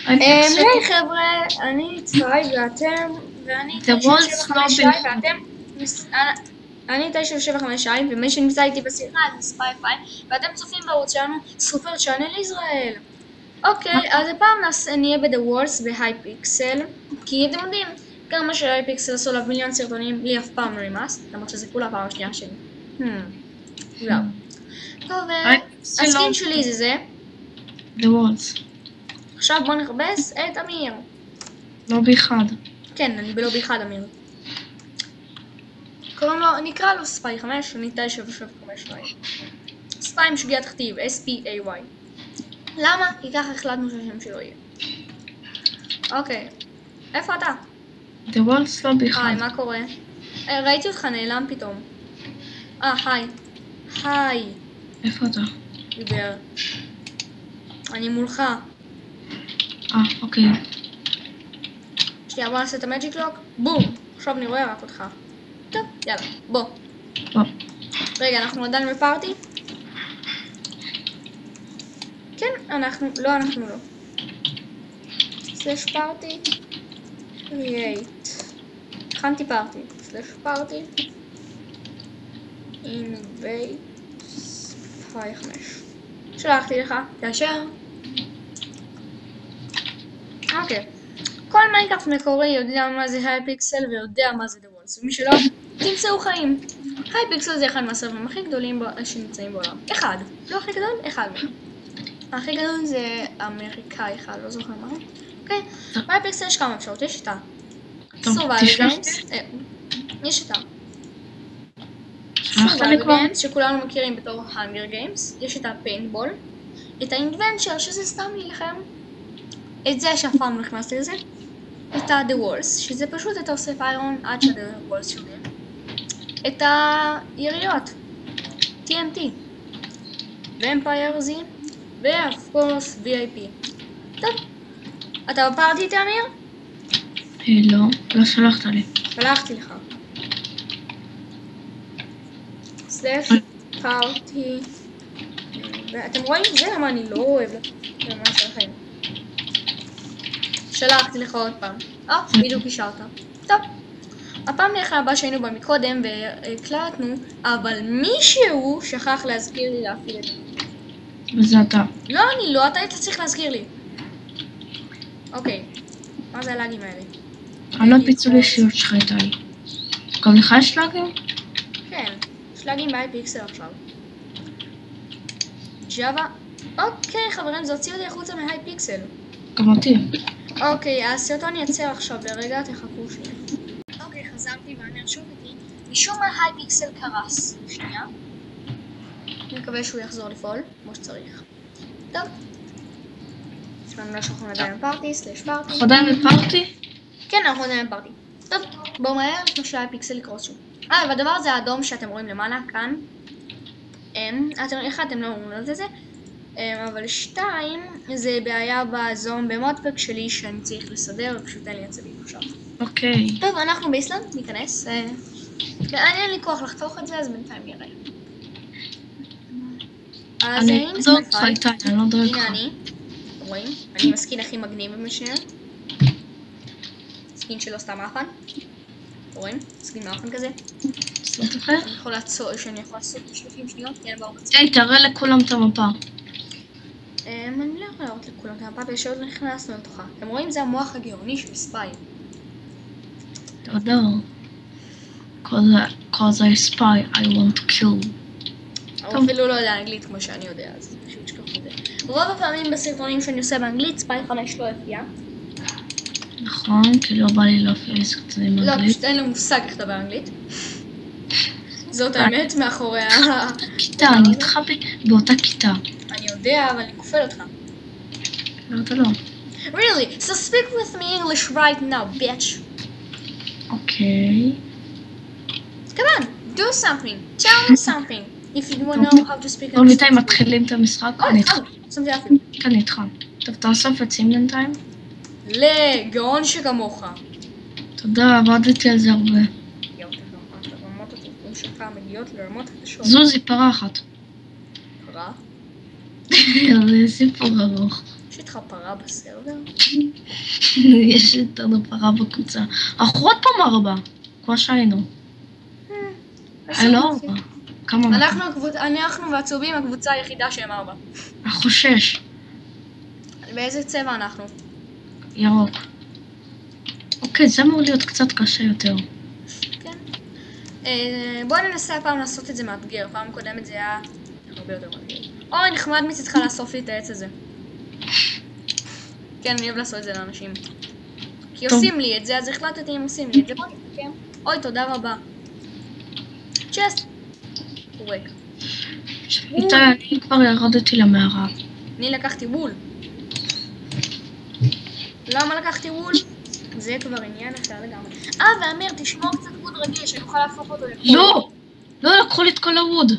היי חבר'ה, אני צבאי ואתם, ואני 975 שי ואתם, אני 975 שי ומי שנמצא איתי בשיחה זה ספייפיי ואתם צופים בערוץ שלנו סופר צ'אנל ישראל. אוקיי, אז הפעם נהיה ב-The Wars בהייפיקסל, כי אתם יודעים כמה שהייפיקסל עשו עליו מיליון סרטונים, לי אף פעם לא נמאס, למרות שזה כולה פעם השנייה שלי. זהו. טוב, הסקין שלי זה The Wars. עכשיו בוא נחפש את אמיר. לובי אחד. כן, אני בלובי אחד אמיר. קוראים לו, נקרא לו ספיי 5, אני 975 ספיי עם שגיאת כתיב, S-P-A-Y. למה? כי ככה החלטנו שהשם שלו יהיה. אוקיי, איפה אתה? The Wars לובי אחד. היי, מה קורה? ראיתי אותך נעלם פתאום. היי. היי. איפה אתה? דיבר. אני מולך. אוקיי. שנייה, בוא נעשה את המג'יק לוק. בום! עכשיו אני רואה רק אותך. טוב, יאללה, בוא. רגע, אנחנו עדיין בפארטי? כן, אנחנו לא. סלש פארטי. create. הכנתי פארטי. סלש פארטי. invade. ספיי 5. שלחתי לך, תאשר. אוקיי. כל מיינקראפט מקורי יודע מה זה הייפיקסל ויודע מה זה The Wars, ומי שלא, תמצאו חיים. הייפיקסל זה אחד מהסרטים הכי גדולים שנמצאים בעולם. אחד. לא הכי גדול, אחד מהם. הכי גדול זה אמריקאי אחד, לא זוכר מה. אוקיי? בהייפיקסל יש כמה אפשרות, יש את survival games. יש את survival games שכולנו מכירים בתור hunger games. יש את הפיינטבול. את האינדוונצ'ר שזה סתם להילחם. את זה שאף פעם לא נכנסתי לזה. את ה-The Wars, שזה פשוט אתה אוסף איירון עד שה-The Wars שומעים. את היריות, TNT, Vampire Z, ו-of course VIP. טוב, אתה בפארטי איתי אמיר? לא שלחת לי. שלחתי לך. סלש פארטי. ואתם רואים? זה למה אני לא אוהב למה שלכם. שלחתי לך עוד פעם. בדיוק אישרת. טוב. הפעם נלכה הבא שהיינו בה מקודם והקלטנו, אבל מישהו שכח להזכיר לי להפעיל את זה. וזה אתה. לא, אני לא, אתה היית צריך להזכיר לי. אוקיי. מה זה הלאגים האלה? אני לא פיצול אישיות שלך איתי. גם לך יש לאגים? כן. יש לאגים בהייפיקסל עכשיו. ג'אווה. אוקיי חברים, זה הוציא אותי החוצה מהייפיקסל. גם אותי. אוקיי, הסרטון יצר עכשיו לרגע, תחכו שנייה. אוקיי, חזרתי ואני שוב איתי. משום מה הייפיקסל קרס. שנייה. אני מקווה שהוא יחזור לפעול, כמו שצריך. טוב. אנחנו עדיין בפארטי, סלש פארטי. אנחנו עדיין בפארטי? כן, אנחנו עדיין בפארטי. טוב, בואו מהר, לפני שהייפיקסל יקרוס שוב. והדבר הזה האדום שאתם רואים למעלה, כאן. אחד, אתם לא אומרים את זה. אבל 2 זה בעיה בזום במודפק שלי שאני צריך לסדר ופשוט אין לי עצבים עכשיו. אוקיי. טוב, אנחנו באיסלנד, ניכנס. אין לי כוח לחתוך את זה, אז בינתיים נראה. אני לא אותך איתי, אני לא דרך לך. הנה אני, אתם רואים? אני מסקין הכי מגניב במשנה. סקין שלו סתם מאפן. אתם רואים? סקין מאפן כזה. סלט אחר? אני יכול לעצור, שאני יכול לעשות 30 שניות, כן, ברור. היי, תראה לכולם את המפה. אני לא יכולה לראות לכולם את המפה, ושעוד נכנסנו לתוכה. אתם רואים? זה המוח הגאוני של ספיי. תודה. Cause I spy, I want to kill. הוא אפילו לא יודע אנגלית כמו שאני יודע, אז פשוט שכחו את זה. רוב הפעמים בסרטונים שאני עושה באנגלית, ספיי 5 לא יפיע. נכון, כי לא בא לי להופיע סרטונים באנגלית. לא, פשוט אין לו מושג איך לדבר אנגלית. זאת האמת מאחורי כיתה, אני איתך באותה כיתה. אני יודע, אבל אני כופל אותך. לא, אתה לא. Really? So speak with me English right now, bitch. אוקיי. Come on, do something. Tell me something. If you don't know how to speak English. לא, מתי מתחילים את המשחק? אני איתך. שמתי אפילו. כן, אני איתך. טוב, תאסוף עצים בינתיים. לגאון שכמוך. תודה, עבדתי על זה הרבה. הרמות התרגום שלך מגיעות לרמות חדשות. זוזי פרחת. פרה? זה סיפור ארוך. יש איתך לך פרה בסרבר? יש איתנו פרה בקבוצה. אנחנו עוד פעם 4, כמו שהיינו. לא 4. כמה אנחנו והצהובים הקבוצה היחידה שהם 4. אנחנו 6. באיזה צבע אנחנו? ירוק. אוקיי, זה אמור להיות קצת קשה יותר. כן. בואו ננסה הפעם לעשות את זה מאתגר. פעם קודמת זה היה הרבה יותר מאתגר. אוי, נחמד מצדך לאסוף לי את העץ הזה. כן, אני אוהב לעשות את זה לאנשים. כי עושים לי את זה, אז החלטתי אם עושים לי את זה. בואו נתקדם. אוי, תודה רבה. צ'סט. הוא ריק. איתי, אני כבר ירדתי למערה. אני לקחתי וול. למה לקחתי וול? זה כבר עניין אחר לגמרי. ואמיר, תשמור קצת ווד רגיל, שאני אוכל להפוך אותו לכל. לא! לא לקחו לי את כל הווד.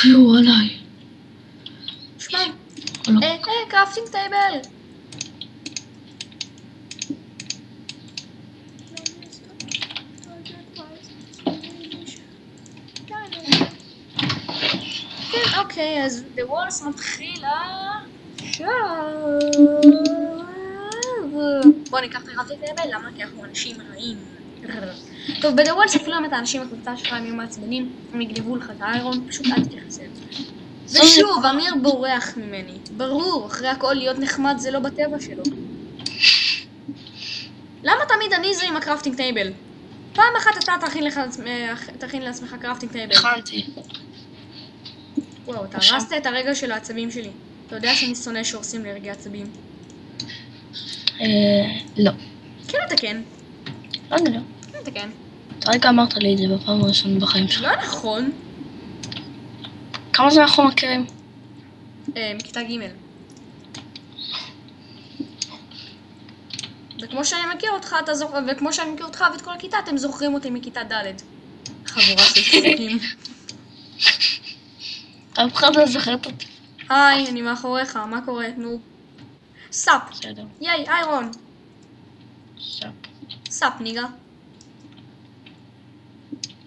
פיו עליי. שמע. קראפטינג טייבל. כן, אוקיי, אז The Walls מתחיל עכשיו. בוא ניקח את הקראפטינג טייבל, למה? כי אנחנו אנשים רעים. טוב, ב-The Walls אפילו את האנשים הקבוצה שלך הם יהיו מעצבנים, הם יגנבו לך את האיירון, פשוט אל תתייחס אליהם. ושוב, אמיר בורח ממני. ברור, אחרי הכל להיות נחמד זה לא בטבע שלו. למה תמיד אני זה עם הקראפטינג טייבל? פעם אחת אתה תכין לעצמך קראפטינג טייבל. הכנתי. וואו, אתה הרסת את הרגע של העצבים שלי. אתה יודע שאני שונא שהורסים לי רגעי עצבים. לא. כן אתה כן. לא, אני לא. כן אתה כן. אתה רגע אמרת לי את זה בפעם הראשונה בחיים שלך. לא נכון. כמה זמן אנחנו מכירים? מכיתה ג'. וכמו שאני מכיר אותך, וכמו שאני מכיר אותך ואת כל הכיתה, אתם זוכרים אותי מכיתה ד'. חבורה של צחוקים. אף אחד לא זוכרת אותי. היי, אני מאחוריך, מה קורה? נו. סאפ. בסדר. ייי, איירון. סאפ. סאפ, ניגה.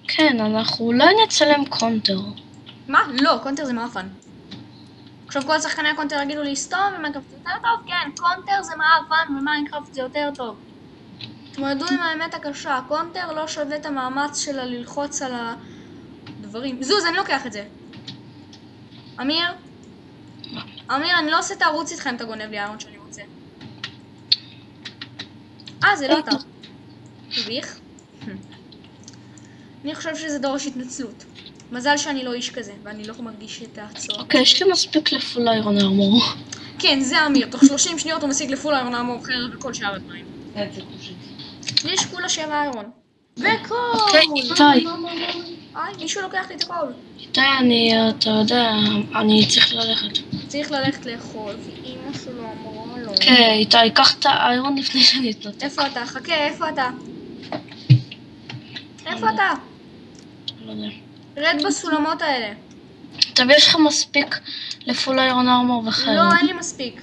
כן, אנחנו אולי נצלם קונטר. מה? לא, קונטר זה מאפן. עכשיו כל שחקני הקונטר יגידו לי סתום ומיינקראפט זה יותר טוב? כן, קונטר זה מאפן ומיינקראפט זה יותר טוב. תמודדו עם האמת הקשה, הקונטר לא שווה את המאמץ שלה ללחוץ על הדברים. זוז, אני לוקח את זה. אמיר? אמיר, אני לא עושה את הערוץ איתך אם אתה גונב לי איירון שאני רוצה. זה לא אתה. מביך? אני חושב שזה דורש התנצלות. מזל שאני לא איש כזה, ואני לא מרגיש את הצורך. אוקיי, יש לי מספיק לפול איירון ארמור. כן, זה אמיר. תוך 30 שניות הוא משיג לפול איירון ארמור חרב וכל שאר הדברים. לי יש כולה 7 איירון. וקול! אוקיי, איתי. מישהו לוקח לי את הקול. איתי, אתה יודע, אני צריך ללכת. צריך ללכת לאכול, ואמא שלו אמרה לו. אוקיי, איתי, קח את האיירון לפני שאני אתנתק. איפה אתה? חכה, איפה אתה? איפה אתה? לא יודע. רד בסולמות האלה. טוב, יש לך מספיק לפול איירון ארמור וחרב. לא, אין לי מספיק.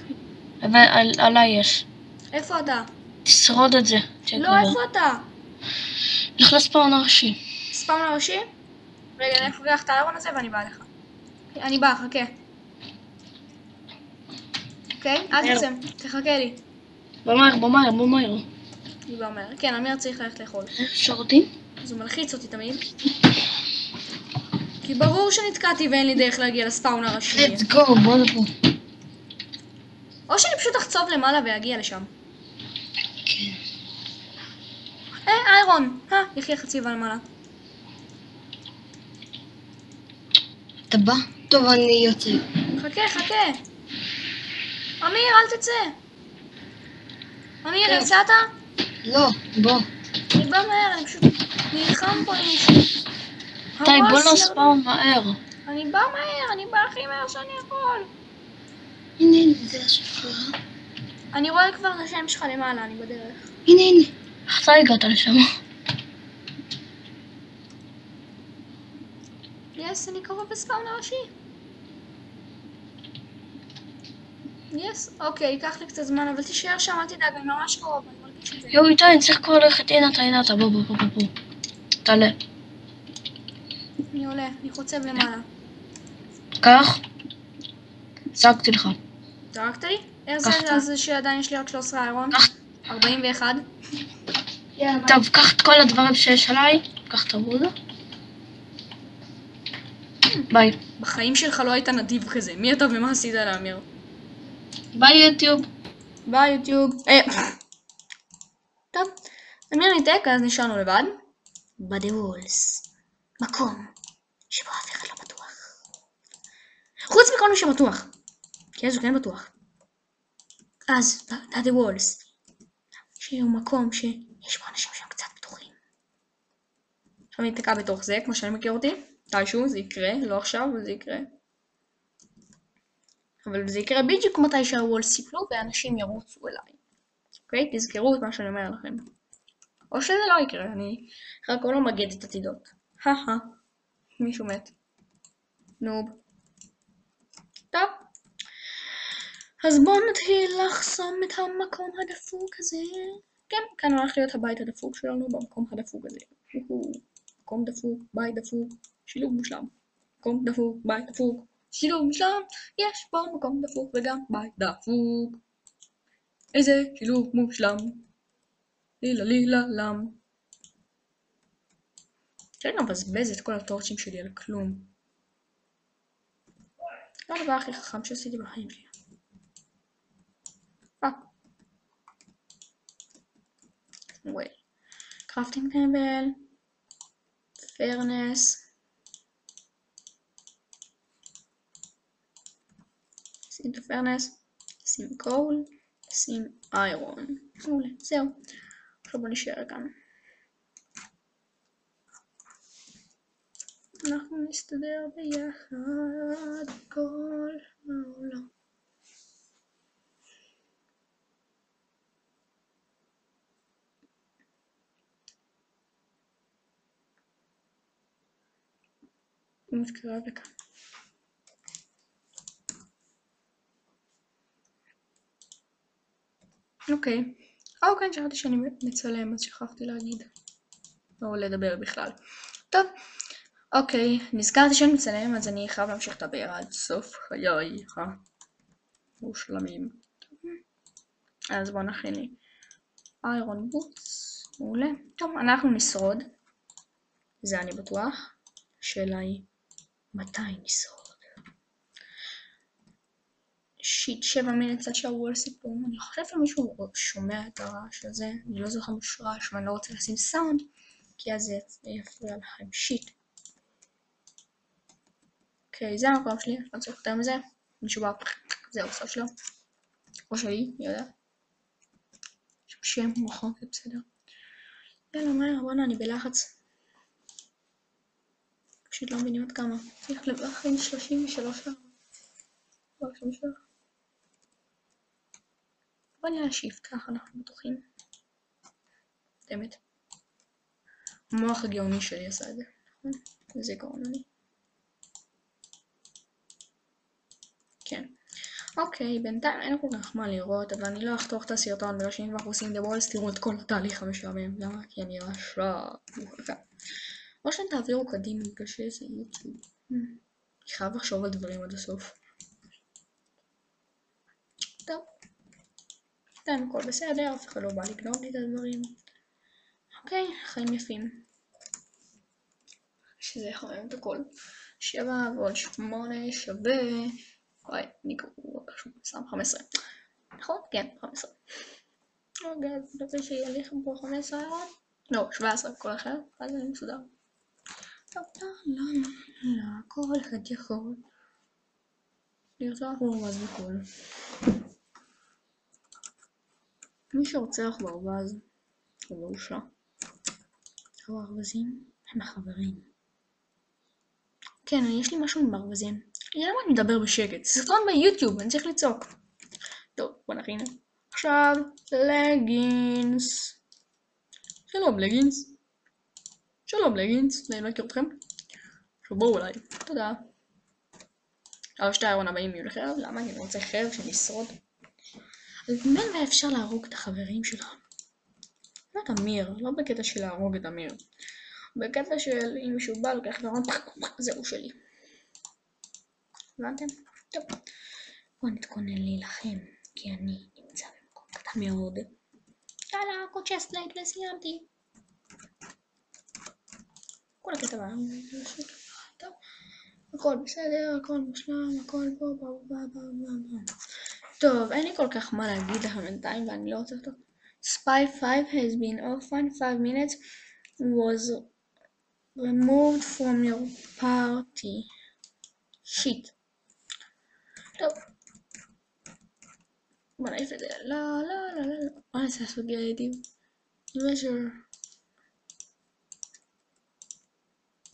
ועליי יש. איפה אתה? תשרוד את זה. לא, איפה אתה? לך לספאון הראשי. ספאון הראשי? רגע, אני אפריח את האיירון הזה ואני באה לך. אני באה, חכה. אוקיי? אל תצא, תחכה לי. במהר. אני באה מהר. כן, אמיר צריך ללכת לאכול. שורדים? אז הוא מלחיץ אותי תמיד. כי ברור שנתקעתי ואין לי דרך להגיע לספאון הראשי. let's go, בוא נבוא. או שאני פשוט אחצוב למעלה ואגיע לשם. כן. איירון! יחי חציבה למעלה. אתה בא? טוב, אני יוצא. חכה. אמיר, אל תצא. אמיר, יצאת? לא, בוא. אני בא מהר, אני פשוט נלחם פה עם מישהו. די, בוא לספאון מהר. אני בא מהר, אני בא הכי מהר שאני יכול. הנה, זה השפרה. אני רואה כבר את השם שלך למעלה, אני בדרך. הנה. איך אתה הגעת לשם? יס, אני קרוב בספאון הראשי. יס, אוקיי, ייקח לי קצת זמן, אבל תישאר שם, אל תדאג, אני ממש קרוב, אני מרגיש את זה. יואו, איתי, אני צריך כבר ללכת, הנה אתה, בוא. תעלה. אני עולה, אני חוצב למעלה. כך. זרקתי לך. זרקת לי? איך זה שעדיין יש לי עוד 13 איירון? 41? טוב, קח את כל הדברים שיש עליי, קח את הווד. ביי. בחיים שלך לא היית נדיב כזה, מי אתה ומה עשית לאמיר? ביי יוטיוב. ביי יוטיוב. טוב, אמיר ניתק, אז נשארנו לבד. בדי וולס. מקום שבו אף אחד לא בטוח. חוץ מכל מי שבטוח. כי אז הוא כן בטוח. אז, בדי וולס. שהוא מקום שיש בו אנשים שהם קצת בטוחים. עכשיו ניתקע בתוך זה, כמו שאני מכיר אותי. מתישהו זה יקרה, לא עכשיו, אבל זה יקרה. אבל זה יקרה בדיוק מתי שהוולס ייפלו ואנשים ירוצו אליי. אוקיי? תזכרו את מה שאני אומר לכם. או שזה לא יקרה, אני רק לא מגד את עתידות. מישהו מת. נוב. טוב. אז בואו נתחיל לחסום את המקום הדפוק הזה. כן, כאן הולך להיות הבית הדפוק שלנו במקום הדפוק הזה. מקום דפוק, בית דפוק, שילוב מושלם. מקום דפוק, בית דפוק, שילוב מושלם. יש פה מקום דפוק וגם בית דפוק. איזה שילוב מושלם. לילה לילה לם. שאני לא מבזבז את כל הטורצ'ים שלי על כלום. זה הדבר הכי חכם שעשיתי בחיים שלי. וואי. קראפטינג טייבל. פרנס. שים את הפרנס. שים קול. שים איירון. מעולה. זהו. עכשיו בוא נשאר כאן. אנחנו נסתדר ביחד כל העולם. הוא מתקרב לכאן. אוקיי. אוקיי, שכחתי שאני מצלם, אז שכחתי להגיד. או לדבר בכלל. טוב. אוקיי, נזכרתי שאני מצלם, אז אני חייב להמשיך לדבר עד סוף חיי מושלמים. אז בואו נכין לי איירון בוטס. מעולה. טוב, אנחנו נשרוד. זה אני בטוח. השאלה היא, מתי נשרוד? שיט, 7 מינט עד שהוול סיפור. אני חושב שמישהו שומע את הרעש הזה. אני לא זוכר משהו רעש ואני לא רוצה לשים סאונד, כי אז זה יפריע לכם. שיט. אוקיי, זה המקום שלי, לא צריך יותר מזה. מישהו בא, זהו, סוף שלו. או שלי, אני יודע. שם רחוק, זה בסדר. יאללה, מהר, בוא'נה, אני בלחץ. פשוט לא מבינים עד כמה. צריך להכין 33 שעות. לא, 33. בוא נראה שיפט, ככה אנחנו בטוחים. באמת. המוח הגאוני שלי עשה את זה. זה גאון אני. כן. אוקיי, בינתיים אין כל כך מה לראות, אבל אני לא אחתוך את הסרטון בגלל שאם אנחנו עושים דבולס, תראו את כל התהליך המשעמם. למה? כי אני רשע. או שתעבירו קדימה בגלל שזה יוטיוב. אני חייב לחשוב על דברים עד הסוף. טוב. בינתיים הכל בסדר, אף אחד לא בא לגנוב לי את הדברים. אוקיי, חיים יפים. שזה יחמם את הכל. 7 ועוד 8 שווה... וואי, אני קראו פשוט 15. נכון? כן, 15. רגע, אז נדבר שיהיה לי פה 15 איירון? לא, 17 כל אחר, אז אני מסודר. טוב, לא, כל אחד יכול לרצוח ברווז בכל. מי שרוצח ברווז הוא לא הושע. הברווזים הם החברים. כן, יש לי משהו עם ברווזים. למה אני מדבר בשקט? זה סרטון ביוטיוב, אני צריך לצעוק. טוב, בוא נכין. עכשיו, לגינס. שלום לגינס. שלום לגינס, אני לא אכיר אתכם. שבואו אליי, תודה. אבל 2 איירון הבאים יהיו לחרב, למה? אני רוצה חרב שנשרוד. אז ממילא אפשר להרוג את החברים שלך. לא את אמיר, לא בקטע של להרוג את אמיר. בקטע של אם מישהו בא לקח דרון, זהו שלי. הבנתם? טוב. בואו נתכונן להילחם. כי אני נמצא במקום קטן מאוד. יאללה, הכל צ'סטלייט וסיימתי. כל הקטע הבא. טוב. הכל בסדר, הכל מושלם, הכל טוב, אין לי כל כך מה להגיד לכם בינתיים ואני לא רוצה אותו. Spy 5 has been offline 5 minutes was removed from your party. שיט. טוב. בוא נעיף את זה. לא. מה נעשה לעשות ילדים? measure.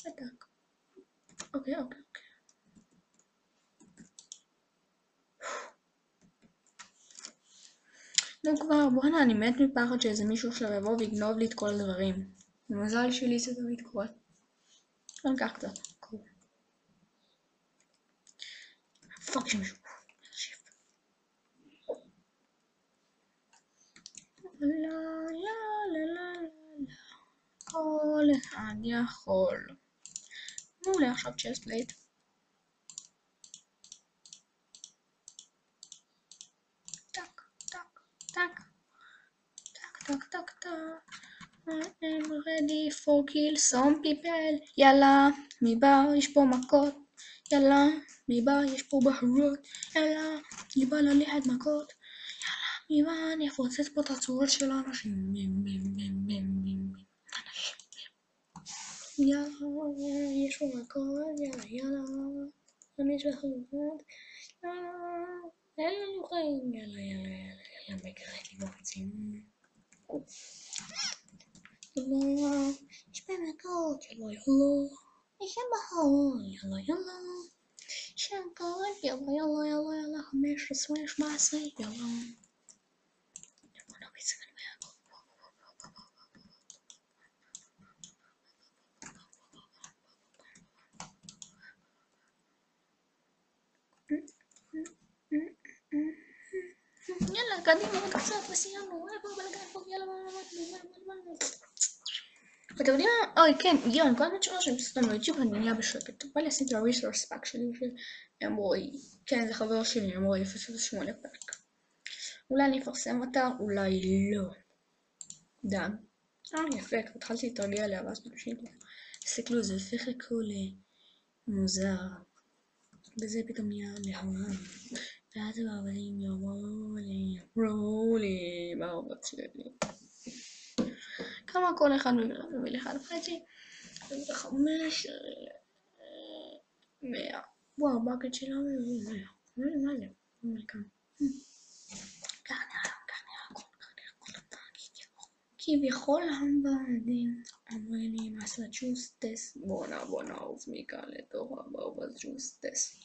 בטק. אוקיי. נו כבר, בואנה, אני מת מפחד שאיזה מישהו עכשיו יבוא ויגנוב לי את כל הדברים. במזל שלי זה תמיד קורה. לא ניקח קצת. פאק שמישהו. לא. כל אחד יכול. מעולה, עכשיו צ'סטלייט. טק. I'm ready for kill some people. יאללה, מי בא? יש פה מכות. יאללה, מי בא? יש פה בחורות. יאללה, מי בא ללכת מכות. יאללה, מי בא? אני אפוצץ פה את הצורות של האנשים. יאללה, יש פה מכות. יאללה. אני יש בחורות. אין לנו חיים. יאללה, מגרד לי מרצים. יאללה, יש במכות, יאללה, יש בחור, יאללה, שקות, יאללה, 15, 17, יאללה. בוא נריץ את זה. יאללה, קדימה עוד קצת וסיימנו. בוא בלגן פה, יאללה. אתם יודעים מה? אוי, כן, יאללה, אני כל הזמן שומע שאני מסתום ביוטיוב ואני נהיה בשקט. בא לי לשים את הריסורס פאק שלי אמרוי, כן, זה חבר שלי, אמרוי 008 פאק. אולי אני אפרסם אותה, אולי לא. דם. יפה, התחלתי להתרגל עליה, ואז פשוט תסתכלו, זה הופך לכל מוזר. וזה פתאום נהיה להרם. ואז הבעבדים יאמרו לי, בערבות שלי. כמה כל אחד מביל אחד וחצי? 5, 100. וואו, בקט שלנו 100. מה זה? כאן. כך נראה. כביכול המבדים אומרים לי מסצ'וסטס. בוא נעוף מכאן לתוך המסצ'וסטס.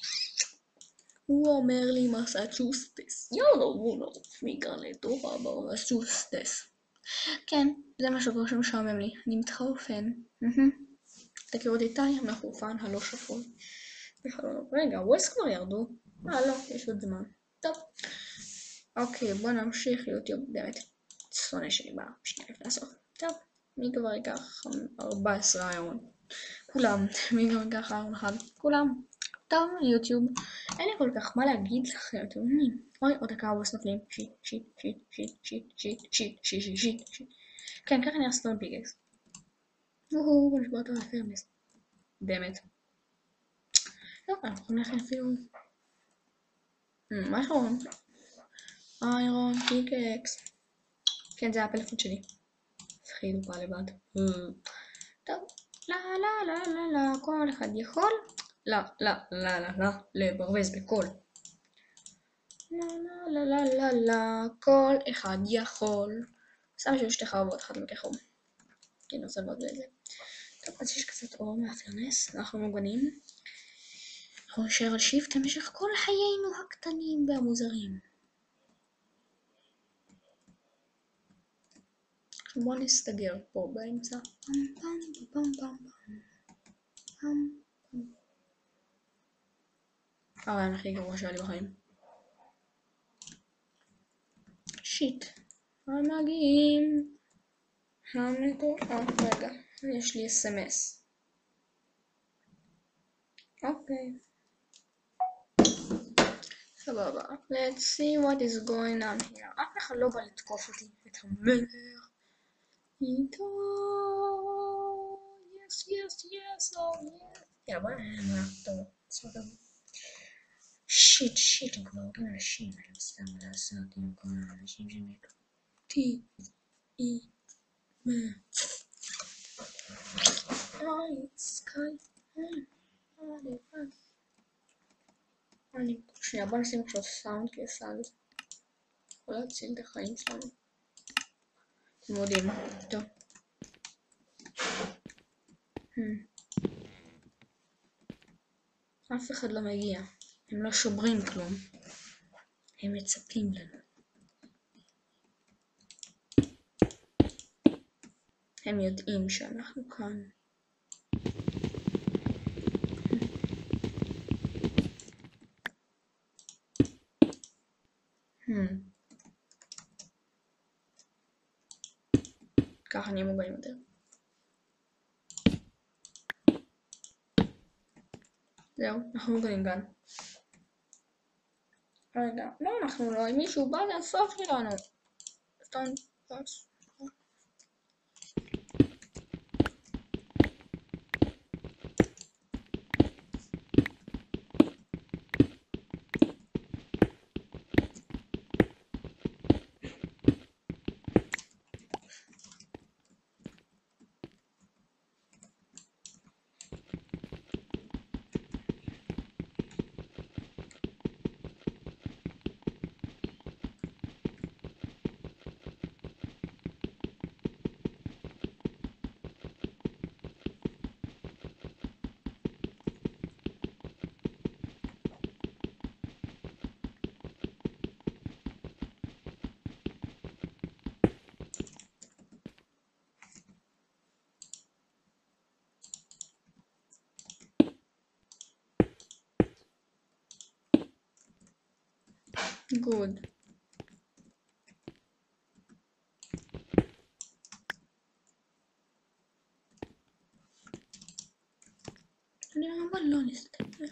הוא אומר לי מסצ'וסטס. יאללה, בוא נעוף מכאן לתוך המסצ'וסטס. כן, זה מה שבר שמשעמם לי. אני מתחרפן. תכירו את איתי, המחורפן, הלא שפוי. רגע, וויס כבר ירדו. לא, יש עוד זמן. טוב. אוקיי, בוא נמשיך יוטיוב. באמת. שונא שלי בא שנייה לפני הסוף. טוב, מי כבר ייקח 14 היום? כולם. מי כבר ייקח היום אחד? כולם. טוב, יוטיוב. אין לי כל כך מה להגיד לכם, אתם יודעים. אוי, עוד הקאובוס נופלים. שיט. כן, ככה נראה סטון פיגקס. בוא נשבור אותו לפרמס. באמת. טוב, אנחנו נלך אפילו... מה שרון? איירון פיגקס. כן, זה הפלאפון שלי. פחיד הוא בא לבד. טוב. לא, כל אחד יכול. לא, לברווז בקול. לא, כל אחד יכול. שם שיש שתי חרבות, אחת מכחום. כן, עושה לבד בזה. טוב, אז יש קצת אור מהפרנס, אנחנו מוגנים. אנחנו נשאר על שיפט במשך כל חיינו הקטנים והמוזרים. בוא נסתגר פה באמצע. הרעיון הכי גרוע שהיה לי בחיים. שיט. המגיעים. רגע, יש לי SMS. אוקיי. סבבה. Let's see what is going on here. אף אחד לא בא לתקוף אותי. את המלך. איתו. yes, oh yes. יאללה, בוא נראה. טוב, סבבה. שיט, הם כבר הורגים אנשים. אני לא סתם לעשות עם כל האנשים שמתו. T-E. סקאי. שנייה, בוא נשים עכשיו סאונד כסאונד. יכול להציל את החיים שלנו. אתם יודעים, טוב. אף אחד לא מגיע. הם לא שוברים כלום. הם מצפים לנו. הם יודעים שאנחנו כאן. ככה נהיה מוגעים יותר. זהו, אנחנו מוגעים כאן. רגע, לא אנחנו לא, אם מישהו בא לאסוף שלנו. סתם, פס. Good. אבל לא נסתכל.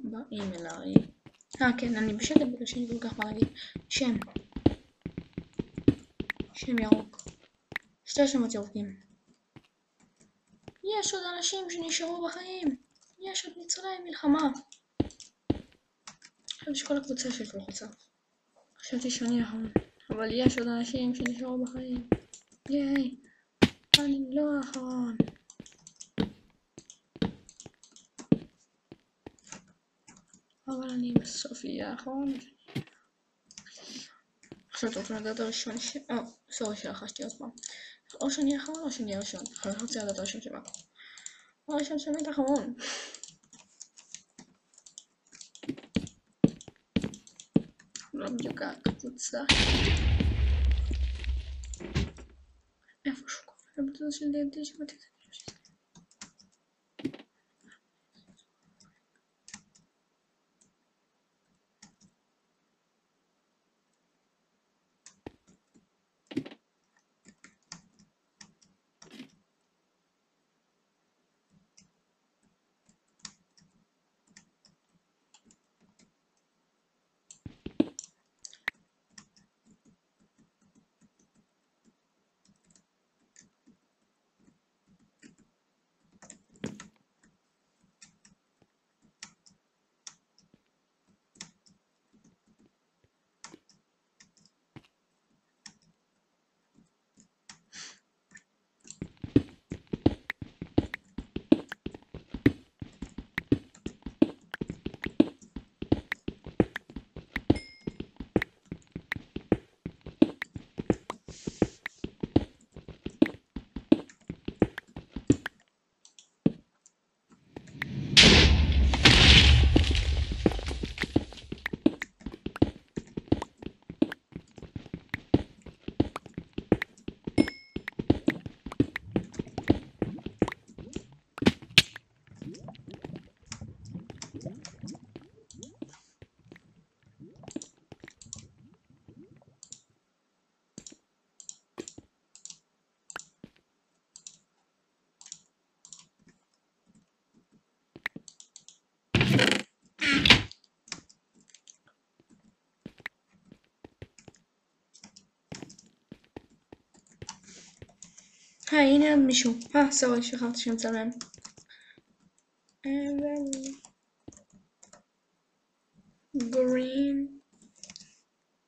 באים אליי. כן, אני בשקט בגלל שאני כל כך מרגיש. שם ירוק. 2 שמות ירוקים. יש עוד אנשים שנשארו בחיים. יש עוד ניצולי מלחמה. חשבתי שכל הקבוצה שלי לחוצה. חשבתי שאני האחרון. אבל יש עוד אנשים שנשארו בחיים. ייי. אני לא האחרון. אבל אני בסוף אהיה האחרון. עכשיו אתם רוצים לדעת הראשון סורי שלחשתי עוד פעם. או שאני האחרון או שאני הראשון. אני רוצה לדעת הראשון שבה. הראשון שמת האחרון. לא בדיוק הקבוצה. איפשהו קוראים לבצע של די שמעתי את זה. הנה עוד מישהו. סורי, שכחתי שמצלם. green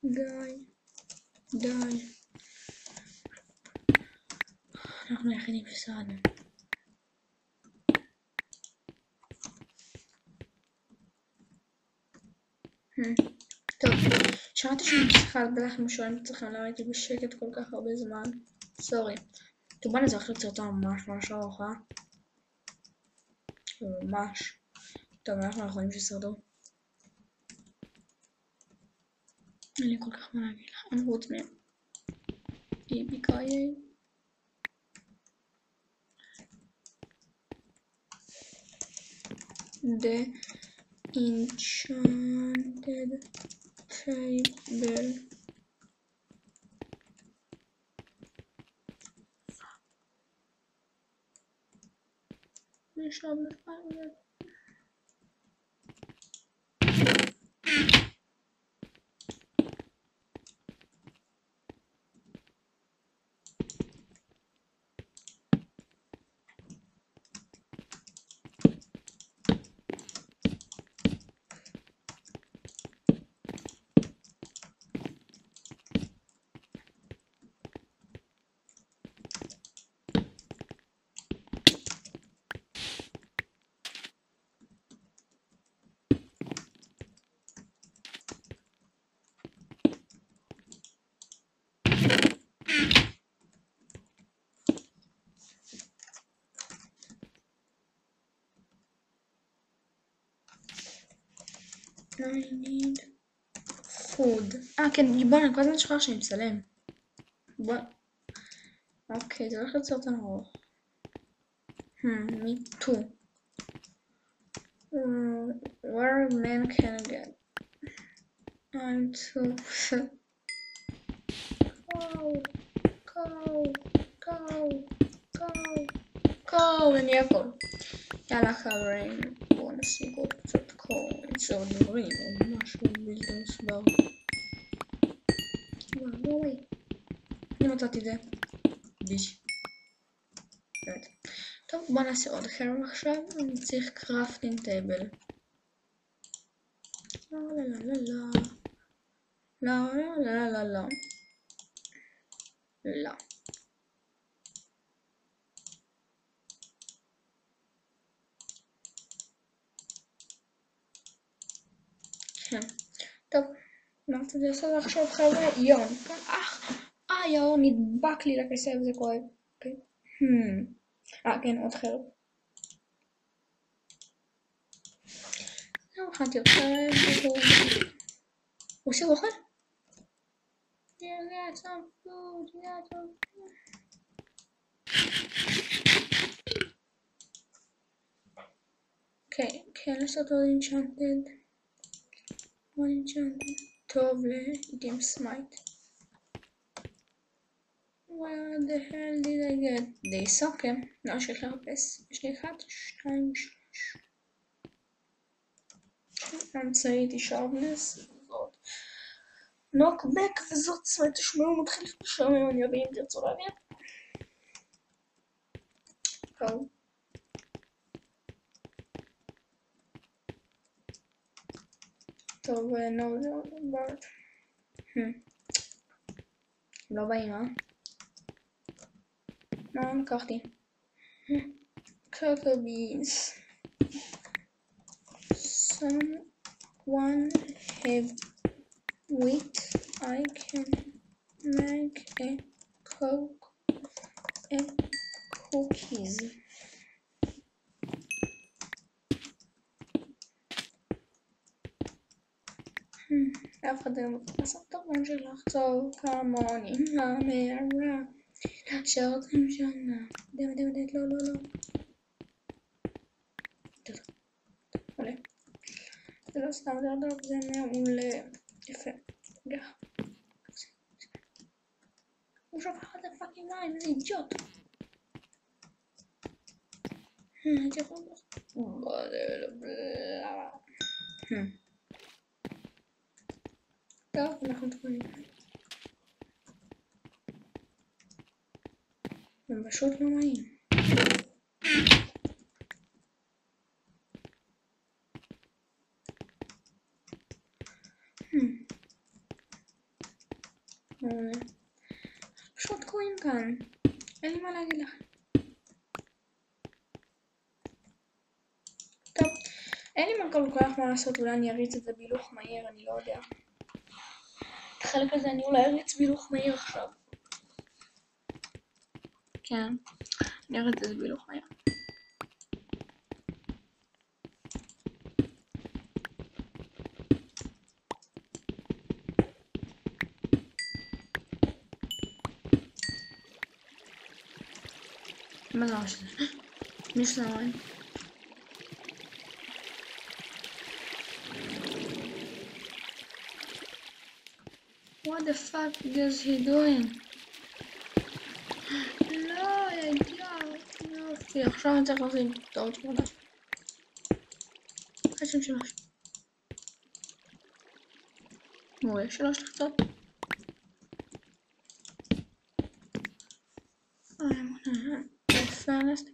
guy die. אנחנו היחידים ששרדנו. טוב, שמעתי שאני צריכה לבטח לכם שואלים אצלכם למה הייתי בשקט כל כך הרבה זמן. סורי. טוב, בוא נזרח לסרטון ממש ארוך, ממש. טוב, אנחנו יכולים ששרדו. אין לי כל כך מה להגיד לכם, חוץ מהם. איביקאי. The enchanted table. נשאר בפעם. I need food. כן, בוא אני כל הזמן שכח שאני מצלם. בוא. אוקיי, זה הולך לצור אותנו ארוך. Me too. Where a man can get. I'm too. go, אני הכל. יאללה חברים, בואו נשיג עוד קצת קול. זה עוד דברים, או משהו בלתי מוסבר. וואי. אני מצאתי את זה. ביש. באמת. טוב, בוא נעשה עוד חרם עכשיו. אני צריך קראפטינג טייבל. לא. כן. טוב, מה רציתי לעשות עכשיו חבר'ה? יום. יאו, נדבק לי לכיסא וזה כואב. כן, עוד חרב. לא הכנתי עוד חרב. הוא עושה אוכל? Get some food, כן, לעשות עוד enchanted. טוב לעיתים סמייט. What the hell did I get? this? אוקיי, לא שיש לחפש. יש לי 1, 2, 3. אמצעית שרפנס. זאת נוקבק וזאת סמייט. תשמעו, מתחיל לשמוע אני אביא אם תרצו להבין. טוב. טוב, no, bird. לא באים, מה לקחתי? cocoa beans. Someone have wheat. I can make a cookies. אף אחד לא רוצה לעשות את הבן שלך טוב כמוני המערה שעורכם שנה לא טוב עולה זה לא סתם זה מעולה יפה הוא שופך את הפאקינג מים איזה אידיוט הייתי יכול טוב, אנחנו תקולים. הם פשוט נוראים. פשוט תקועים כאן. אין לי מה להגיד לכם. טוב, אין לי כל כך מה לעשות, אולי אני אריץ את זה בהילוך מהיר, אני לא יודע. את החלק הזה אני אולי אריץ בהילוך מהיר עכשיו. כן, אני אריץ את זה בהילוך מהיר. מה זה ראש הזה? מי שזה רואה? What the fuck is he doing? לא, יופי, עכשיו אני צריך לעשות טעות חדש. חשם שלוש. מעולה, 3 לחצות. פרנסט.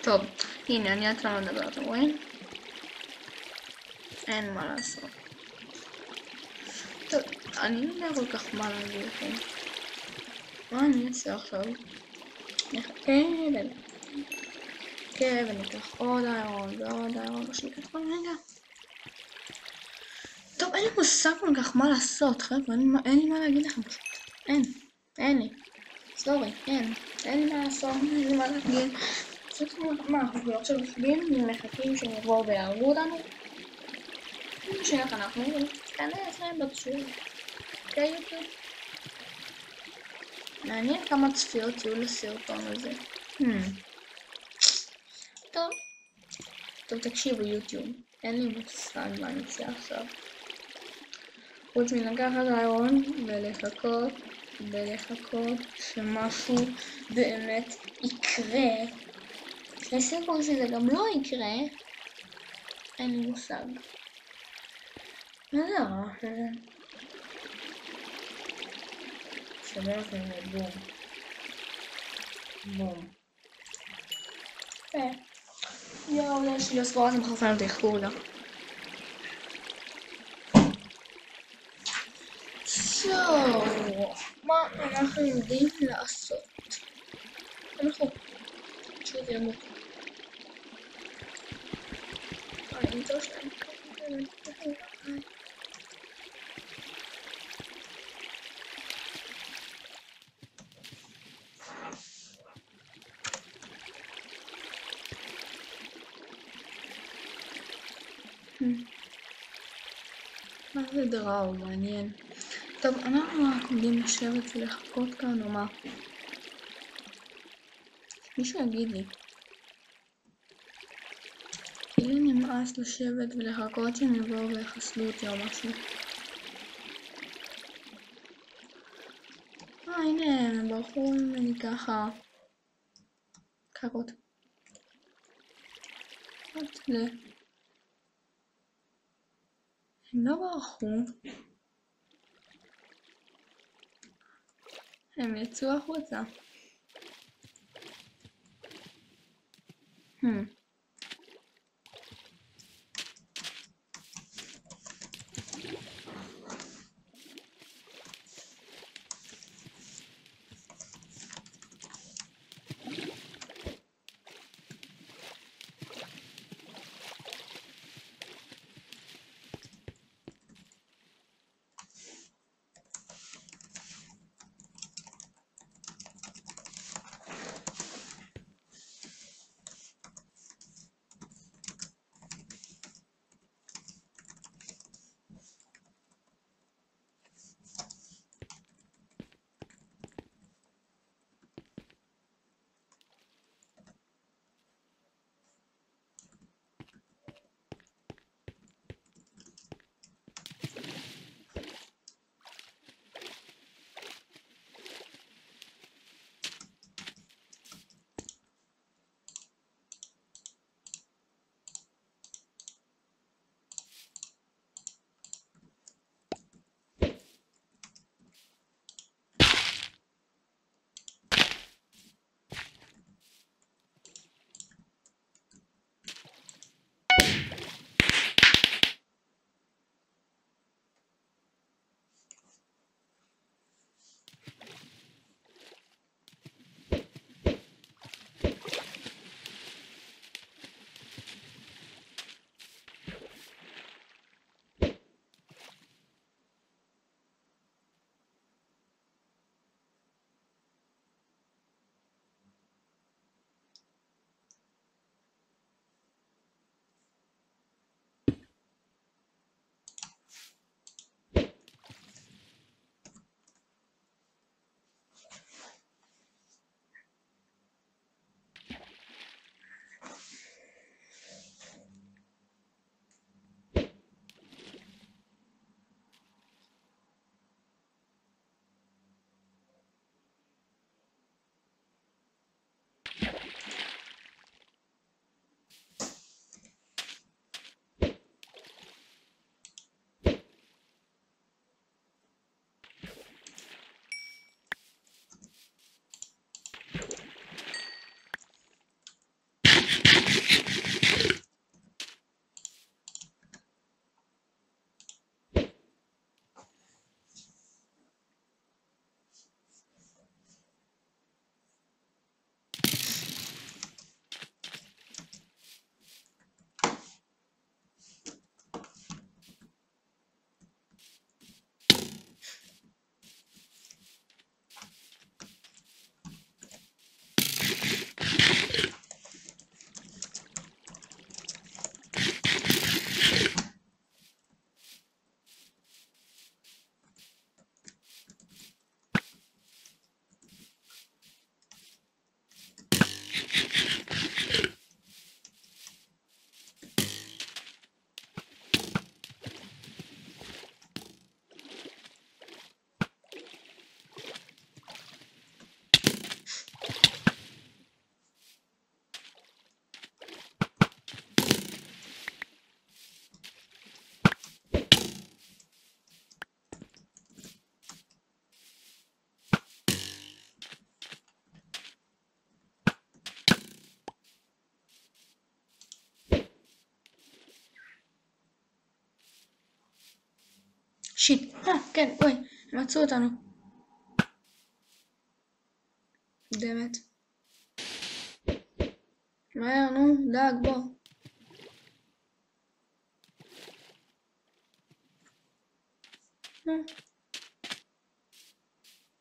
טוב, הנה, אני עד כמה מדבר, אתם רואים? אין מה לעשות. טוב, אני לא יודע כל כך מה להגיד לכם. מה אני אעשה עכשיו? נחכה וניקח עוד איירון ועוד איירון, ושניקח כל רגע. טוב, אין לי מושג כל כך מה לעשות, חבר'ה, אין לי מה להגיד לכם פשוט. אין לי. סורי, אין לי מה לעשות, אין לי מה להגיד. מה, אנחנו לא עכשיו מחכים שהם יבואו ויהרגו אותנו? שאיך אנחנו נתכנס להם בצורה. אוקיי, יוטיוב? מעניין כמה צפיות יהיו לסרטון הזה. טוב, תקשיבו יוטיוב. אין לי מושג מה אני אעשה עכשיו. חוץ מלקחת איירון ולחכות שמשהו באמת יקרה. יש סיכוי שזה גם לא יקרה. אין לי מושג. מה זה הרעש הזה? שומע לכם בום. יואו, יש לי הסברה, זה מחרפן אותי, חכו רגע. מה אנחנו יודעים לעשות? אנחנו פשוט ימות. אני אמצא שלהם. מה זה דראו? מעניין. טוב, אנחנו עומדים לשבת ולחכות כאן או מה? מישהו יגיד לי. כאילו נמאס לשבת ולחכות שהם יבואו ויחסלו אותי או משהו. הנה, הם ברחו ממני ככה. חכות. הם לא ברחו. הם יצאו החוצה. שיט. כן, אוי, הם מצאו אותנו. דמת. מהר, נו, דאג, בוא.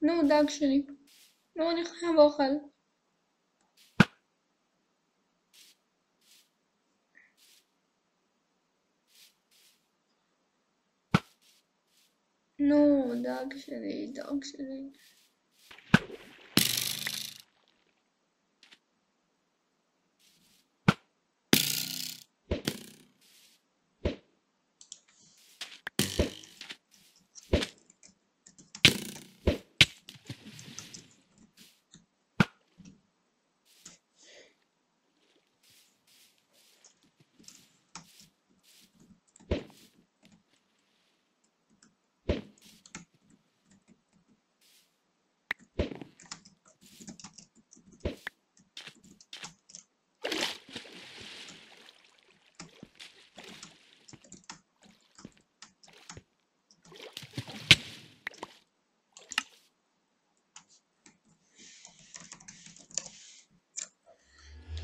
נו, דאג שלי. נו, אני חייב אוכל. נו, דאג שלי, דאג שלי.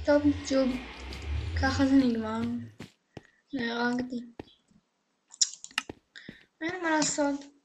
טוב, שוב, ככה זה נגמר. נהרגתי. אין מה לעשות.